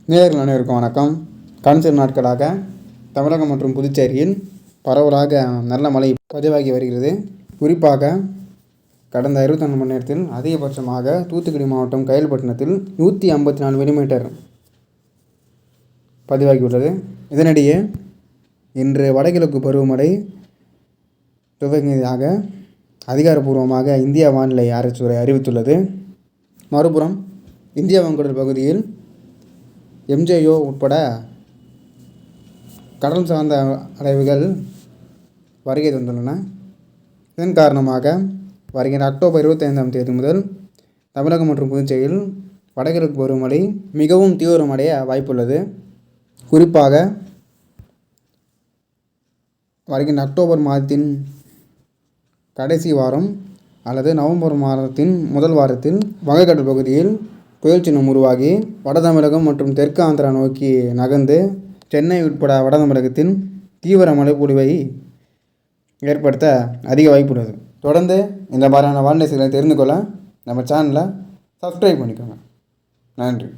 நேயர்கள் அனைவருக்கும் வணக்கம். கடந்த சில நாட்களாக தமிழகம் மற்றும் புதுச்சேரியில் பரவலாக நல்ல மழை பதிவாகி வருகிறது. குறிப்பாக கடந்த 24 மணி நேரத்தில் அதிகபட்சமாக தூத்துக்குடி மாவட்டம் கயல்பட்டினத்தில் 154 மில்லிமீட்டர் பதிவாகியுள்ளது. இதனிடையே இன்று வடகிழக்கு பருவமழை துவங்கியதாக அதிகாரப்பூர்வமாக இந்திய வானிலை ஆராய்ச்சித்துறை அறிவித்துள்ளது. மறுபுறம் இந்திய வங்கடல் பகுதியில் எம்ஜேஓ உட்பட கடல் சார்ந்த அலைவுகள் வருகை தந்துள்ளன. இதன் காரணமாக வருகின்ற அக்டோபர் 25ஆம் தேதி முதல் தமிழகம் மற்றும் புதுச்சேரியில் வடகிழக்கு பருவமழை மிகவும் தீவிரமடைய வாய்ப்புள்ளது. குறிப்பாக வருகின்ற அக்டோபர் மாதத்தின் கடைசி வாரம் அல்லது நவம்பர் மாதத்தின் முதல் வாரத்தில் வங்கக்கடல் பகுதியில் புயல் சின்னம் உருவாகி வட தமிழகம் மற்றும் தெற்கு ஆந்திரா நோக்கி நகர்ந்து சென்னை உட்பட வட தமிழகத்தின் தீவிர மழைப்பொழிவை ஏற்படுத்த அதிக வாய்ப்புள்ளது. தொடர்ந்து இந்த மாதிரியான வானிலை செய்திகளை தெரிந்து கொள்ள நம்ம சேனலை சப்ஸ்கிரைப் பண்ணிக்கோங்க. நன்றி.